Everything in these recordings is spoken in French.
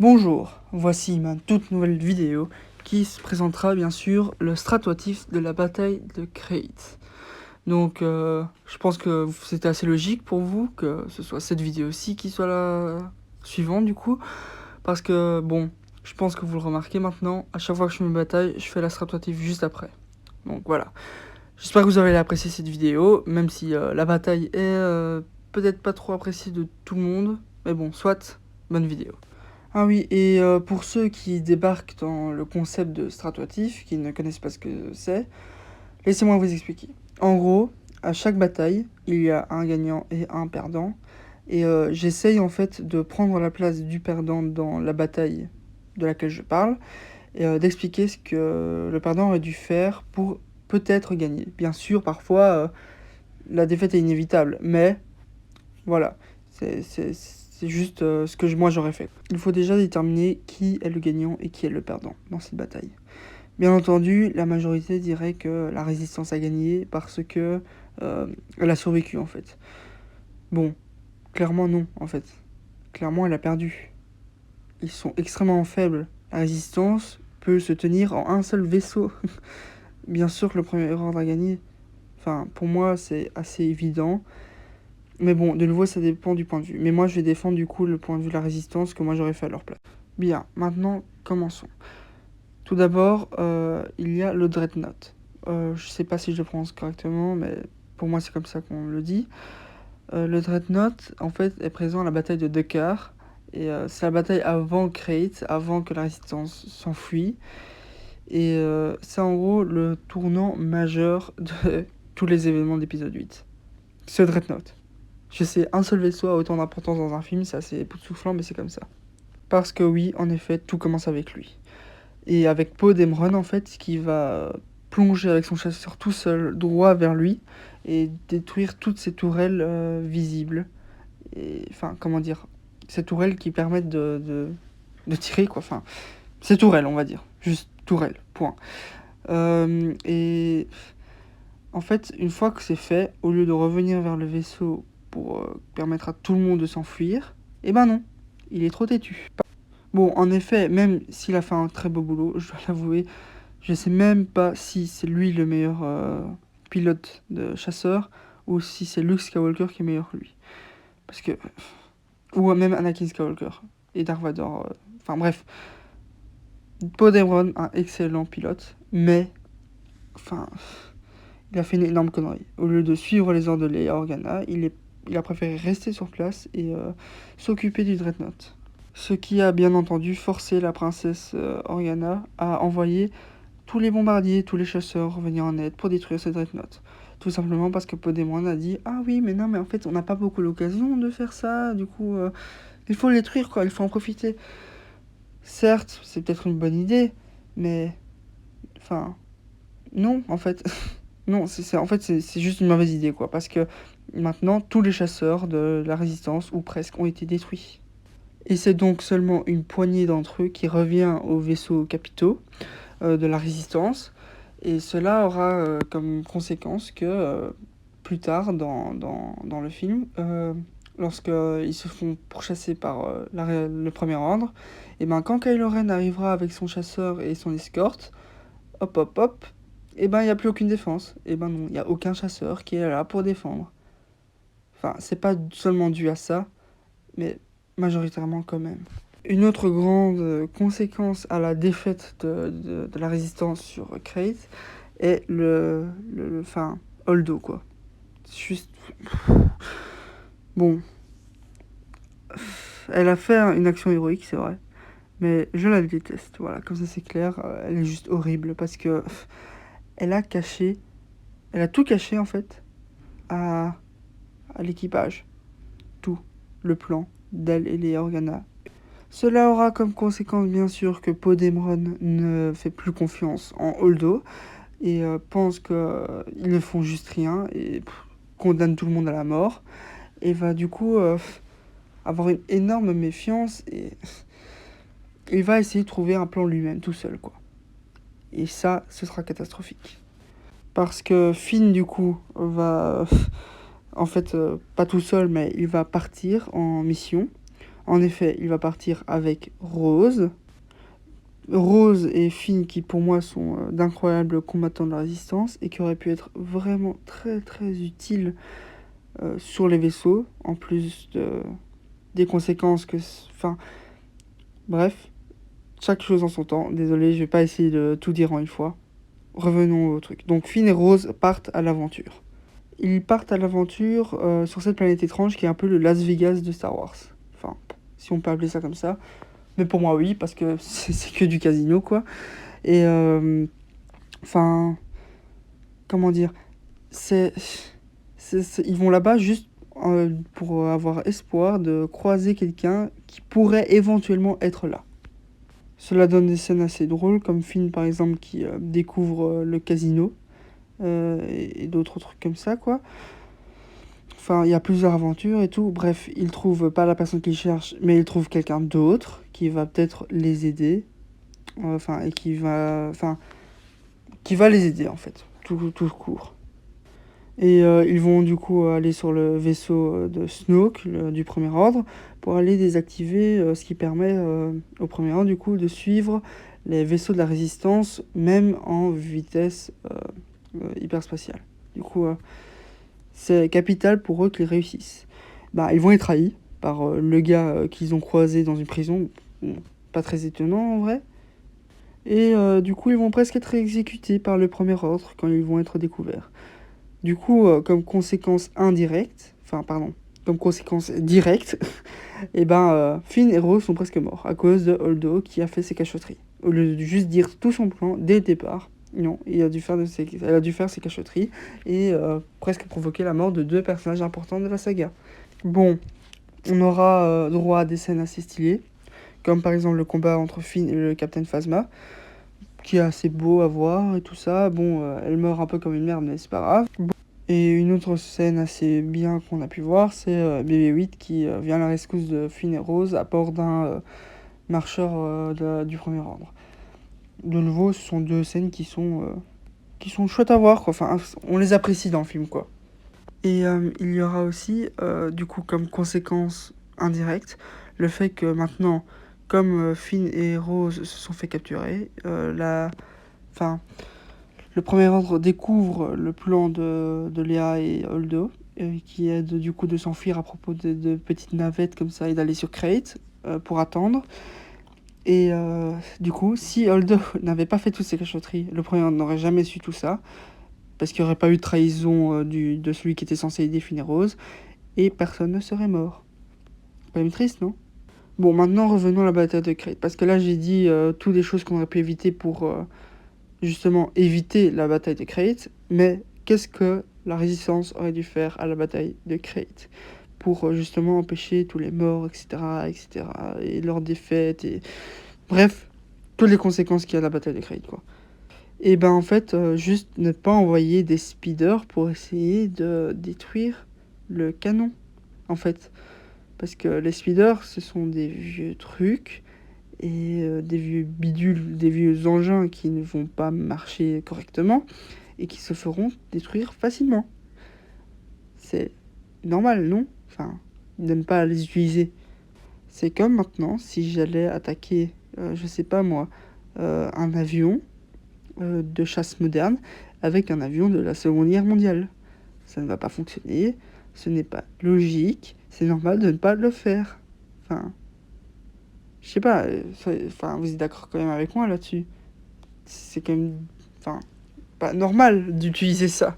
Bonjour, voici ma toute nouvelle vidéo qui se présentera bien sûr le stratotif de la bataille de Crete. Donc je pense que c'était assez logique pour vous que ce soit cette vidéo-ci qui soit la suivante du coup. Parce que bon, je pense que vous le remarquez maintenant, à chaque fois que je fais une bataille, je fais la stratotif juste après. Donc voilà. J'espère que vous avez apprécié cette vidéo, même si la bataille est peut-être pas trop appréciée de tout le monde. Mais bon, soit, bonne vidéo. Ah oui, et pour ceux qui débarquent dans le concept de stratotif, qui ne connaissent pas ce que c'est, laissez-moi vous expliquer. En gros, à chaque bataille, il y a un gagnant et un perdant, et j'essaye en fait de prendre la place du perdant dans la bataille de laquelle je parle, et d'expliquer ce que le perdant aurait dû faire pour peut-être gagner. Bien sûr, parfois, la défaite est inévitable, mais voilà, c'est juste ce que moi j'aurais fait. Il faut déjà déterminer qui est le gagnant et qui est le perdant dans cette bataille. Bien entendu, la majorité dirait que la résistance a gagné parce que elle a survécu en fait. Bon, clairement non en fait. Clairement elle a perdu. Ils sont extrêmement faibles. La résistance peut se tenir en un seul vaisseau. Bien sûr que le premier ordre a gagné. Enfin, pour moi c'est assez évident. Mais bon, de nouveau, ça dépend du point de vue. Mais moi, je vais défendre du coup le point de vue de la résistance que moi j'aurais fait à leur place. Bien, maintenant, commençons. Tout d'abord, il y a le Dreadnought. Je sais pas si je le prononce correctement, mais pour moi, c'est comme ça qu'on le dit. Le Dreadnought, en fait, est présent à la bataille de Dakar. Et c'est la bataille avant Crete, avant que la résistance s'enfuit. Et c'est en gros le tournant majeur de tous les événements de l'épisode 8. Ce Dreadnought. Je sais, un seul vaisseau a autant d'importance dans un film, c'est assez époustouflant, mais c'est comme ça. Parce que oui, en effet, tout commence avec lui. Et avec Poe Dameron, en fait, qui va plonger avec son chasseur tout seul, droit vers lui, et détruire toutes ces tourelles visibles. Et, enfin, comment dire, ces tourelles qui permettent de tirer, quoi. Enfin, ces tourelles, on va dire. Juste tourelles, point. Et en fait, une fois que c'est fait, au lieu de revenir vers le vaisseau pour permettre à tout le monde de s'enfuir, eh ben non, il est trop têtu. Bon, en effet, même s'il a fait un très beau boulot, je dois l'avouer, je sais même pas si c'est lui le meilleur pilote de chasseur ou si c'est Luke Skywalker qui est meilleur que lui. Parce que... Ou même Anakin Skywalker et Darth Vader. Enfin bref. Poe Dameron, un excellent pilote, mais... Enfin... Il a fait une énorme connerie. Au lieu de suivre les ordres de Leia Organa, il a préféré rester sur place et s'occuper du Dreadnought. Ce qui a bien entendu forcé la princesse Organa à envoyer tous les bombardiers, tous les chasseurs venir en aide pour détruire ce Dreadnought. Tout simplement parce que Poe Dameron a dit « Ah oui, mais non, mais en fait, on n'a pas beaucoup l'occasion de faire ça, du coup, il faut le détruire, quoi, il faut en profiter. » Certes, c'est peut-être une bonne idée, mais... Enfin... Non, en fait... Non, en fait, c'est juste une mauvaise idée, quoi. Parce que maintenant, tous les chasseurs de la résistance, ou presque, ont été détruits. Et c'est donc seulement une poignée d'entre eux qui revient aux vaisseaux capitaux de la résistance. Et cela aura comme conséquence que plus tard dans le film, lorsqu'ils se font pourchasser par le premier ordre, et ben quand Kylo Ren arrivera avec son chasseur et son escorte, hop hop hop, et ben il n'y a plus aucune défense. Et ben non, il n'y a aucun chasseur qui est là pour défendre. Enfin, c'est pas seulement dû à ça, mais majoritairement quand même. Une autre grande conséquence à la défaite de la résistance sur Crate est enfin, Holdo, quoi. Juste... Bon. Elle a fait une action héroïque, c'est vrai. Mais je la déteste, voilà, comme ça c'est clair. Elle est juste horrible parce que... Elle a tout caché en fait à l'équipage. Tout. Le plan d'elle et les Organa. Cela aura comme conséquence bien sûr que Poe Dameron ne fait plus confiance en Holdo et pense qu'ils ne font juste rien et condamne tout le monde à la mort. Et va du coup avoir une énorme méfiance et il va essayer de trouver un plan lui-même tout seul, quoi. Et ça, ce sera catastrophique. Parce que Finn, du coup, va... en fait, pas tout seul, mais il va partir en mission En effet, il va partir avec Rose. Rose et Finn qui pour moi sont d'incroyables combattants de la résistance et qui auraient pu être vraiment très très utiles sur les vaisseaux, en plus des conséquences que... Enfin, bref, chaque chose en son temps. Désolé, je vais pas essayer de tout dire en une fois. Revenons au truc. Donc Finn et Rose partent à l'aventure. Ils partent à l'aventure sur cette planète étrange qui est un peu le Las Vegas de Star Wars. Enfin, si on peut appeler ça comme ça. Mais pour moi, oui, parce que c'est que du casino, quoi. Et, enfin, comment dire, ils vont là-bas juste pour avoir espoir de croiser quelqu'un qui pourrait éventuellement être là. Cela donne des scènes assez drôles, comme Finn, par exemple, qui découvre le casino, et d'autres trucs comme ça, quoi. Enfin, il y a plusieurs aventures et tout. Bref, il trouve pas la personne qu'il cherche, mais il trouve quelqu'un d'autre qui va peut-être les aider. Enfin, et qui va les aider, en fait. Tout court. Et ils vont du coup aller sur le vaisseau de Snoke, du premier ordre, pour aller désactiver ce qui permet au premier ordre, du coup, de suivre les vaisseaux de la résistance, même en vitesse hyperspatiale. Du coup, c'est capital pour eux qu'ils réussissent. Bah, ils vont être trahis par le gars qu'ils ont croisé dans une prison. Pas très étonnant en vrai. Et du coup, ils vont presque être exécutés par le premier ordre quand ils vont être découverts. Du coup, comme conséquence indirecte, comme conséquence directe, et ben Finn et Rose sont presque morts à cause de Holdo qui a fait ses cachotteries. Au lieu de juste dire tout son plan dès le départ, non, elle a dû faire ses cachotteries et presque provoquer la mort de 2 personnages importants de la saga. Bon, on aura droit à des scènes assez stylées, comme par exemple le combat entre Finn et le Captain Phasma, qui est assez beau à voir et tout ça. Bon, elle meurt un peu comme une merde, mais c'est pas grave. Et une autre scène assez bien qu'on a pu voir, c'est BB-8 qui vient à la rescousse de Finn et Rose à bord d'un marcheur du premier ordre. De nouveau, ce sont 2 scènes qui sont chouettes à voir, quoi. Enfin, on les apprécie dans le film, quoi. Et il y aura aussi, du coup, comme conséquence indirecte, le fait que maintenant, comme Finn et Rose se sont fait capturer, le premier ordre découvre le plan de Léa et Holdo, qui aide du coup de s'enfuir à propos de petites navettes comme ça et d'aller sur Crate pour attendre. Et du coup, si Holdo n'avait pas fait toutes ces cachotteries, le premier ordre n'aurait jamais su tout ça, parce qu'il n'y aurait pas eu de trahison de celui qui était censé aider Finn et Rose, et personne ne serait mort. Quand même triste, non ? Bon, maintenant revenons à la bataille de Crate, parce que là j'ai dit toutes les choses qu'on aurait pu éviter pour justement éviter la bataille de Crate, mais qu'est-ce que la résistance aurait dû faire à la bataille de Crate pour justement empêcher tous les morts, etc., et leur défaite, et bref, toutes les conséquences qu'il y a à la bataille de Crate, quoi. Et ben en fait, juste ne pas envoyer des speeders pour essayer de détruire le canon, en fait. Parce que les speeders, ce sont des vieux trucs et des vieux bidules, des vieux engins qui ne vont pas marcher correctement et qui se feront détruire facilement. C'est normal, non ? Enfin, de ne pas les utiliser. C'est comme maintenant, si j'allais attaquer, je sais pas moi, un avion de chasse moderne avec un avion de la Seconde Guerre mondiale. Ça ne va pas fonctionner, ce n'est pas logique, c'est normal de ne pas le faire. Enfin, je sais pas, vous êtes d'accord quand même avec moi là-dessus. C'est quand même, pas normal d'utiliser ça.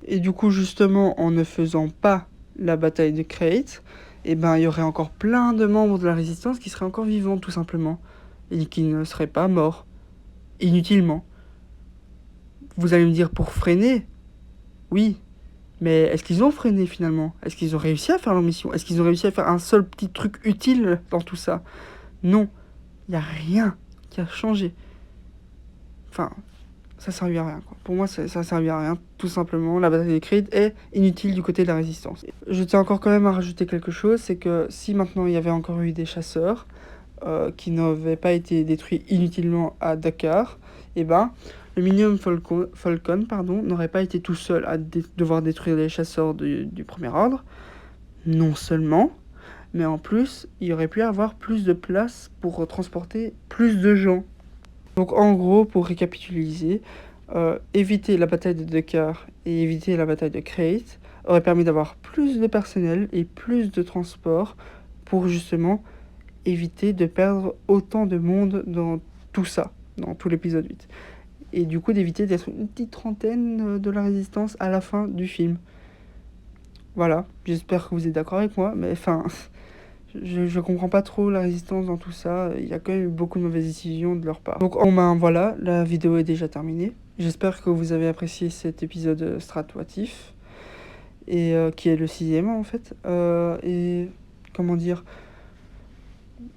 Et du coup, justement, en ne faisant pas la bataille de Crate, il y aurait encore plein de membres de la résistance qui seraient encore vivants, tout simplement. Et qui ne seraient pas morts. Inutilement. Vous allez me dire, pour freiner ? Oui. Mais est-ce qu'ils ont freiné finalement ? Est-ce qu'ils ont réussi à faire leur mission ? Est-ce qu'ils ont réussi à faire un seul petit truc utile dans tout ça ? Non. Il n'y a rien qui a changé. Enfin, ça ne servait à rien, quoi. Pour moi, ça ne servait à rien. Tout simplement, la bataille des Crate est inutile du côté de la résistance. Je tiens encore quand même à rajouter quelque chose, c'est que si maintenant il y avait encore eu des chasseurs qui n'avaient pas été détruits inutilement à Dakar, le Millennium Falcon n'aurait pas été tout seul à devoir détruire les chasseurs du premier ordre, non seulement, mais en plus, il aurait pu avoir plus de place pour transporter plus de gens. Donc en gros, pour récapituler, éviter la bataille de Dakar et éviter la bataille de Crete aurait permis d'avoir plus de personnel et plus de transport pour justement éviter de perdre autant de monde dans tout ça, dans tout l'épisode 8. Et du coup d'éviter d'être une petite trentaine de la résistance à la fin du film. Voilà, j'espère que vous êtes d'accord avec moi, mais enfin, je comprends pas trop la résistance dans tout ça, il y a quand même eu beaucoup de mauvaises décisions de leur part. Donc voilà, la vidéo est déjà terminée. J'espère que vous avez apprécié cet épisode stratoatif, et qui est le 6e en fait. Et comment dire,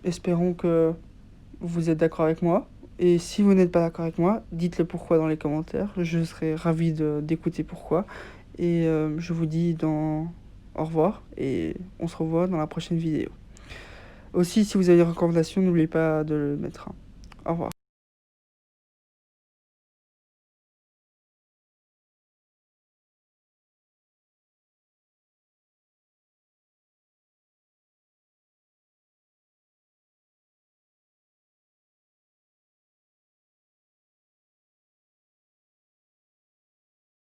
espérons que vous êtes d'accord avec moi. Et si vous n'êtes pas d'accord avec moi, dites-le pourquoi dans les commentaires. Je serai ravi d'écouter pourquoi. Et je vous dis au revoir et on se revoit dans la prochaine vidéo. Aussi, si vous avez des recommandations, n'oubliez pas de le mettre. Au revoir.